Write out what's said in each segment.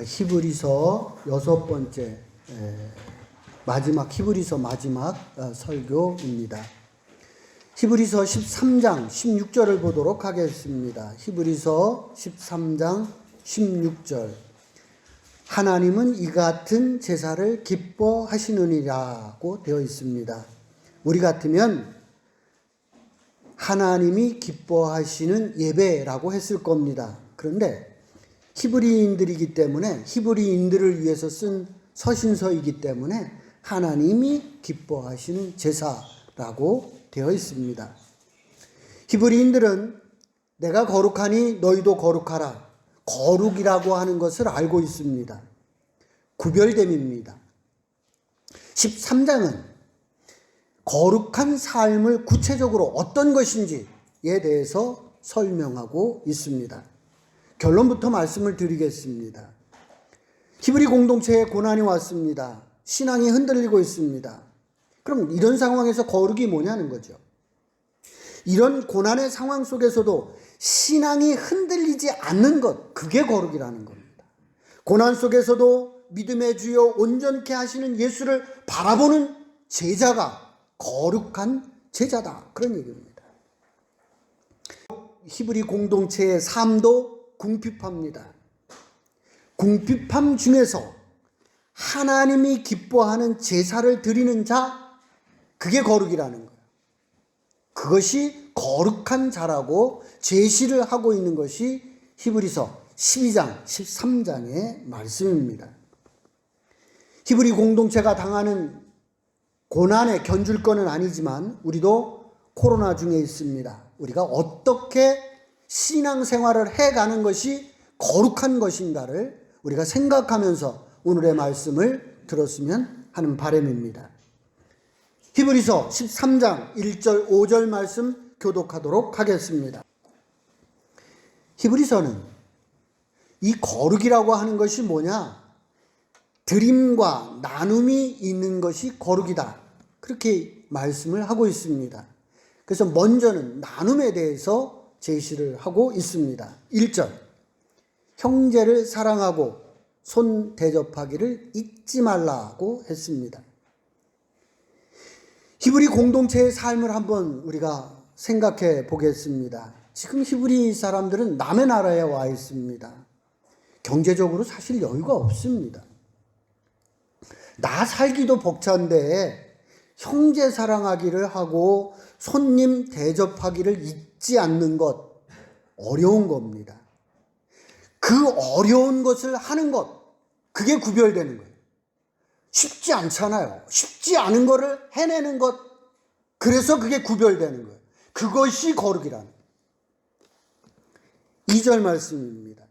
히브리서 여섯 번째 히브리서 마지막 설교입니다. 히브리서 13장 16절을 보도록 하겠습니다. 히브리서 13장 16절. 하나님은 이 같은 제사를 기뻐하시느니라고 되어 있습니다. 우리 같으면 하나님이 기뻐하시는 예배라고 했을 겁니다. 그런데 히브리인들이기 때문에, 히브리인들을 위해서 쓴 서신서이기 때문에 하나님이 기뻐하시는 제사라고 되어 있습니다. 히브리인들은 내가 거룩하니 너희도 거룩하라, 거룩이라고 하는 것을 알고 있습니다. 구별됨입니다. 13장은 거룩한 삶을 구체적으로 어떤 것인지에 대해서 설명하고 있습니다. 결론부터 말씀을 드리겠습니다. 히브리 공동체에 고난이 왔습니다. 신앙이 흔들리고 있습니다. 그럼 이런 상황에서 거룩이 뭐냐는 거죠. 이런 고난의 상황 속에서도 신앙이 흔들리지 않는 것, 그게 거룩이라는 겁니다. 고난 속에서도 믿음의 주여 온전케 하시는 예수를 바라보는 제자가 거룩한 제자다, 그런 얘기입니다. 히브리 공동체의 삶도 궁핍합니다. 궁핍함 중에서 하나님이 기뻐하는 제사를 드리는 자, 그게 거룩이라는 거예요. 그것이 거룩한 자라고 제시를 하고 있는 것이 히브리서 12장, 13장의 말씀입니다. 히브리 공동체가 당하는 고난에 견줄 거는 아니지만 우리도 코로나 중에 있습니다. 우리가 어떻게 신앙생활을 해가는 것이 거룩한 것인가를 우리가 생각하면서 오늘의 말씀을 들었으면 하는 바람입니다. 히브리서 13장 1절 5절 말씀 교독하도록 하겠습니다. 히브리서는 이 거룩이라고 하는 것이 뭐냐? 드림과 나눔이 있는 것이 거룩이다, 그렇게 말씀을 하고 있습니다. 그래서 먼저는 나눔에 대해서 제시를 하고 있습니다. 1절, 형제를 사랑하고 손 대접하기를 잊지 말라고 했습니다. 히브리 공동체의 삶을 한번 우리가 생각해 보겠습니다. 지금 히브리 사람들은 남의 나라에 와 있습니다. 경제적으로 사실 여유가 없습니다. 나 살기도 벅찬데 형제 사랑하기를 하고 손님 대접하기를 잊지 않는 것, 어려운 겁니다. 그 어려운 것을 하는 것, 그게 구별되는 거예요. 쉽지 않잖아요. 쉽지 않은 거를 해내는 것, 그래서 그게 구별되는 거예요. 그것이 거룩이라는 거예요. 2절 말씀입니다.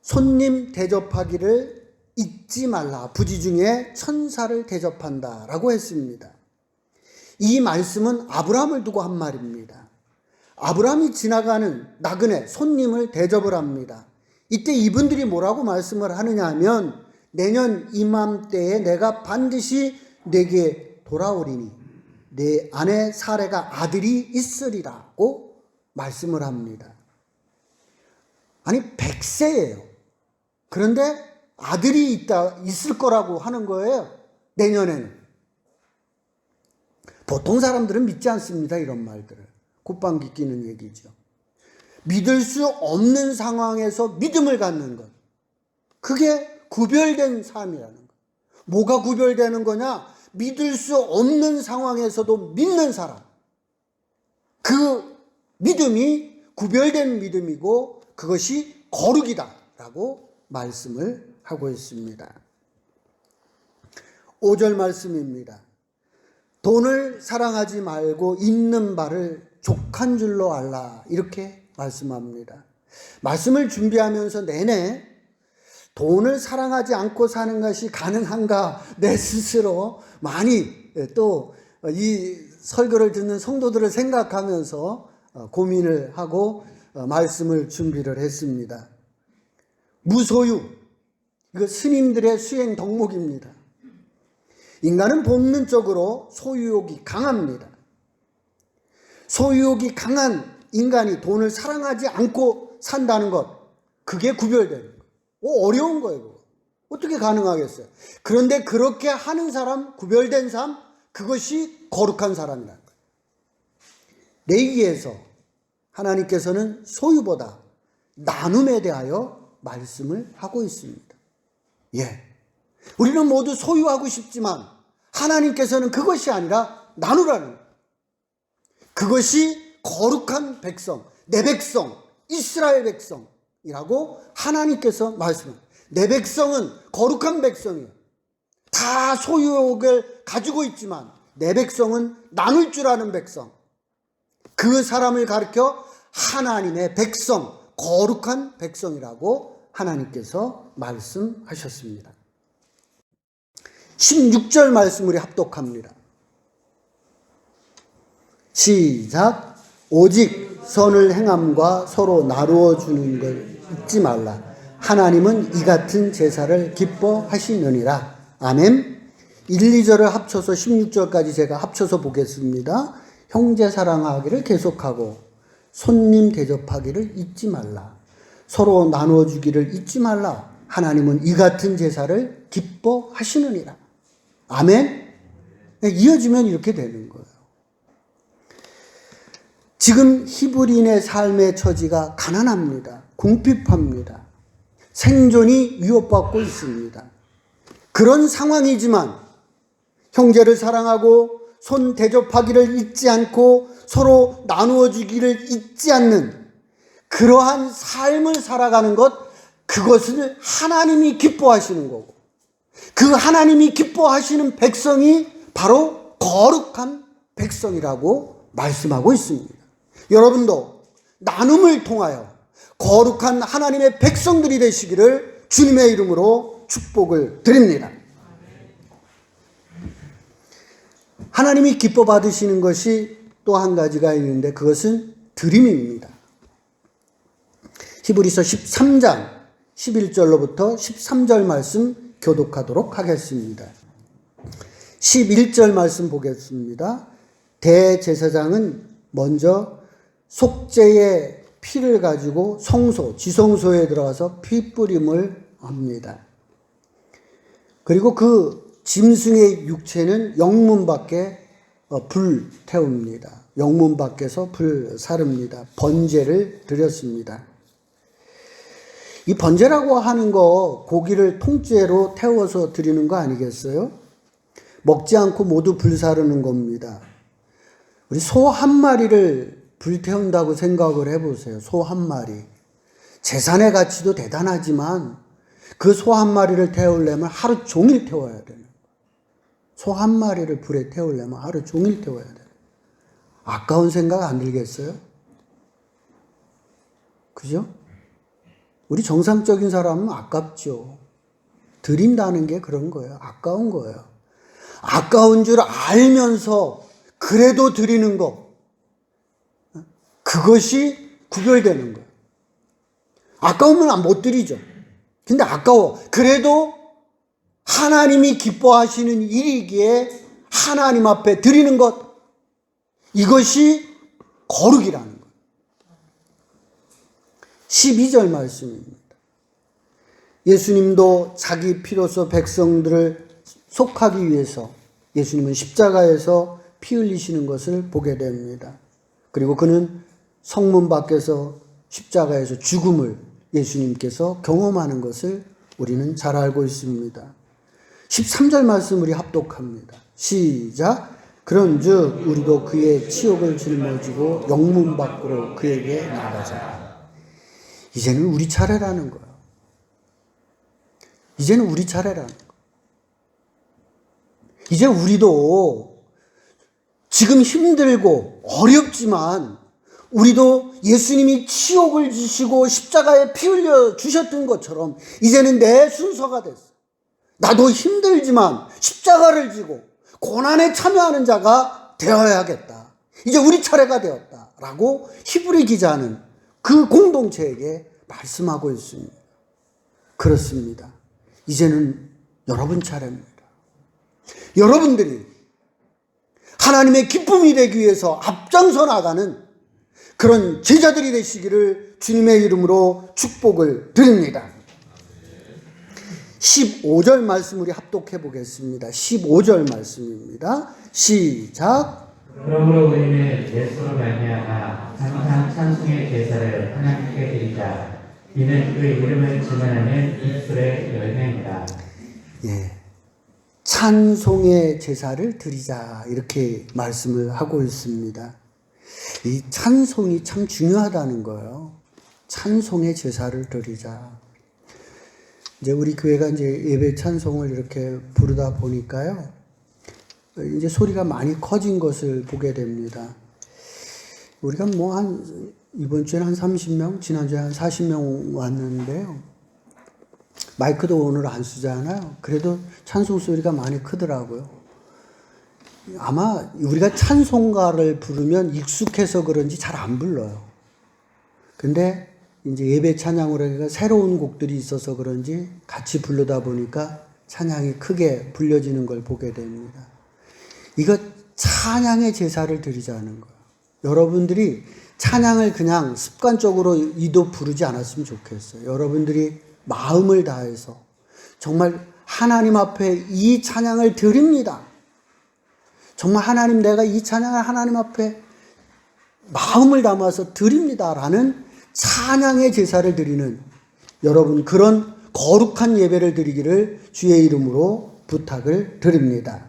손님 대접하기를 잊지 말라, 부지 중에 천사를 대접한다 라고 했습니다. 이 말씀은 아브라함을 두고 한 말입니다. 아브라함이 지나가는 나그네 손님을 대접을 합니다. 이때 이분들이 뭐라고 말씀을 하느냐 하면, 내년 이맘때에 내가 반드시 내게 돌아오리니 내 아내 사레가 아들이 있으리라고 말씀을 합니다. 아니 100세예요. 그런데 아들이 있을 거라고 하는 거예요. 내년에는. 보통 사람들은 믿지 않습니다, 이런 말들을. 콧방귀 끼는 얘기죠. 믿을 수 없는 상황에서 믿음을 갖는 것, 그게 구별된 삶이라는 것. 뭐가 구별되는 거냐? 믿을 수 없는 상황에서도 믿는 사람, 그 믿음이 구별된 믿음이고 그것이 거룩이다 라고 말씀을 하고 있습니다. 5절 말씀입니다. 돈을 사랑하지 말고 있는 바를 족한 줄로 알라, 이렇게 말씀합니다. 말씀을 준비하면서 내내 돈을 사랑하지 않고 사는 것이 가능한가, 내 스스로 많이 또 이 설교를 듣는 성도들을 생각하면서 고민을 하고 말씀을 준비를 했습니다. 무소유, 이거 스님들의 수행 덕목입니다. 인간은 본능적으로 소유욕이 강합니다. 소유욕이 강한 인간이 돈을 사랑하지 않고 산다는 것, 그게 구별되는 거예요. 어려운 거예요. 그거. 어떻게 가능하겠어요? 그런데 그렇게 하는 사람, 구별된 삶, 그것이 거룩한 사람이라는 거예요. 레위기에서 하나님께서는 소유보다 나눔에 대하여 말씀을 하고 있습니다. 예. 우리는 모두 소유하고 싶지만 하나님께서는 그것이 아니라 나누라는 거예요. 그것이 거룩한 백성, 내 백성, 이스라엘 백성이라고 하나님께서 말씀합니다. 내 백성은 거룩한 백성이에요. 다 소유욕을 가지고 있지만 내 백성은 나눌 줄 아는 백성. 그 사람을 가리켜 하나님의 백성, 거룩한 백성이라고 하나님께서 말씀하셨습니다. 16절 말씀 우리 합독합니다. 시작. 오직 선을 행함과 서로 나누어 주는 걸 잊지 말라. 하나님은 이 같은 제사를 기뻐하시느니라. 아멘. 1, 2절을 합쳐서 16절까지 제가 합쳐서 보겠습니다. 형제 사랑하기를 계속하고 손님 대접하기를 잊지 말라. 서로 나누어 주기를 잊지 말라. 하나님은 이 같은 제사를 기뻐하시느니라. 아멘. 이어지면 이렇게 되는 거예요. 지금 히브리인의 삶의 처지가 가난합니다. 궁핍합니다. 생존이 위협받고 있습니다. 그런 상황이지만 형제를 사랑하고 손 대접하기를 잊지 않고 서로 나누어 주기를 잊지 않는 그러한 삶을 살아가는 것, 그것을 하나님이 기뻐하시는 거고, 그 하나님이 기뻐하시는 백성이 바로 거룩한 백성이라고 말씀하고 있습니다. 여러분도 나눔을 통하여 거룩한 하나님의 백성들이 되시기를 주님의 이름으로 축복을 드립니다. 하나님이 기뻐 받으시는 것이 또 한 가지가 있는데 그것은 드림입니다. 히브리서 13장 11절로부터 13절 말씀 교독하도록 하겠습니다. 11절 말씀 보겠습니다. 대제사장은 먼저 속죄의 피를 가지고 성소, 지성소에 들어가서 피 뿌림을 합니다. 그리고 그 짐승의 육체는 영문 밖에 불 태웁니다. 영문 밖에서 불 사릅니다. 번제를 드렸습니다. 이 번제라고 하는 거 고기를 통째로 태워서 드리는 거 아니겠어요? 먹지 않고 모두 불 사르는 겁니다. 우리 소 한 마리를 불태운다고 생각을 해보세요. 소 한 마리. 재산의 가치도 대단하지만 그 소 한 마리를 태우려면 하루 종일 태워야 되는 거예요. 소 한 마리를 불에 태우려면 하루 종일 태워야 돼요. 아까운 생각 안 들겠어요? 그죠? 우리 정상적인 사람은 아깝죠. 드린다는 게 그런 거예요. 아까운 거예요. 아까운 줄 알면서 그래도 드리는 거. 그것이 구별되는 거예요. 아까우면 못 드리죠. 근데 아까워. 그래도 하나님이 기뻐하시는 일이기에 하나님 앞에 드리는 것. 이것이 거룩이라는 거예요. 12절 말씀입니다. 예수님도 자기 피로서 백성들을 속하기 위해서 예수님은 십자가에서 피 흘리시는 것을 보게 됩니다. 그리고 그는 성문 밖에서 십자가에서 죽음을 예수님께서 경험하는 것을 우리는 잘 알고 있습니다. 13절 말씀 우리 합독합니다. 시작. 그런즉 우리도 그의 치욕을 짊어지고 영문 밖으로 그에게 나가자. 이제는 우리 차례라는 거예요. 이제는 우리 차례라는 거예요. 이제 우리도 지금 힘들고 어렵지만 우리도 예수님이 치욕을 지시고 십자가에 피 흘려 주셨던 것처럼 이제는 내 순서가 됐어. 나도 힘들지만 십자가를 지고 고난에 참여하는 자가 되어야겠다. 이제 우리 차례가 되었다라고 히브리 기자는 그 공동체에게 말씀하고 있습니다. 그렇습니다. 이제는 여러분 차례입니다. 여러분들이 하나님의 기쁨이 되기 위해서 앞장서 나가는 그런 제자들이 되시기를 주님의 이름으로 축복을 드립니다. 15절 말씀 우리 합독해 보겠습니다. 15절 말씀입니다. 시작. 그러므로 우리는 예수로 말미암아 항상 찬송의 제사를 하나님께 드리자. 이는 그 이름을 증언하는 입술의 열매입니다. 예. 찬송의 제사를 드리자 이렇게 말씀을 하고 있습니다. 이 찬송이 참 중요하다는 거예요. 찬송의 제사를 드리자. 이제 우리 교회가 이제 예배 찬송을 이렇게 부르다 보니까요. 이제 소리가 많이 커진 것을 보게 됩니다. 우리가 뭐 이번 주에는 한 30명, 지난주에 한 40명 왔는데요. 마이크도 오늘 안 쓰잖아요. 그래도 찬송 소리가 많이 크더라고요. 아마 우리가 찬송가를 부르면 익숙해서 그런지 잘 안 불러요. 근데 이제 예배 찬양으로 하니까 새로운 곡들이 있어서 그런지 같이 부르다 보니까 찬양이 크게 불려지는 걸 보게 됩니다. 이거 찬양의 제사를 드리자는 거예요. 여러분들이 찬양을 그냥 습관적으로 이도 부르지 않았으면 좋겠어요. 여러분들이 마음을 다해서 정말 하나님 앞에 이 찬양을 드립니다. 정말 하나님, 내가 이 찬양을 하나님 앞에 마음을 담아서 드립니다라는 찬양의 제사를 드리는 여러분, 그런 거룩한 예배를 드리기를 주의 이름으로 부탁을 드립니다.